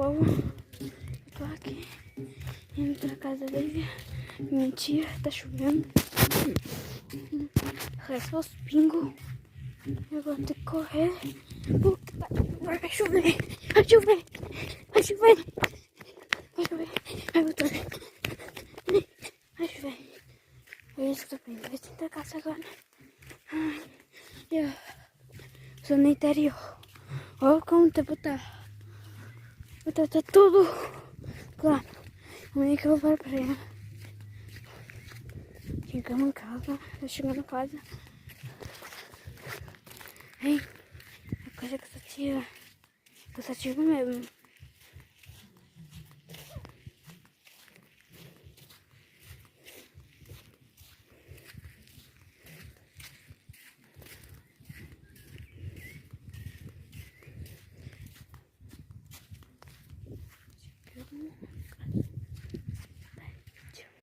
povo. Eu tô aqui indo pra casa da minha tia. Tá chovendo. Resta os pingos. Eu vou ter que correr. Porque vai chover. Vai chover. Vai chover. Vai chover. Vai voltar. Vai chover. É isso que eu tô vendo. Vai tentar casa agora. Ai, eu sou no interior. Olha como o tempo tá. Tá tudo claro. Amanhã que eu vou para a praia. Chegamos em casa. Tô chegando em casa. Hein? A coisa cansativa. Cansativa mesmo.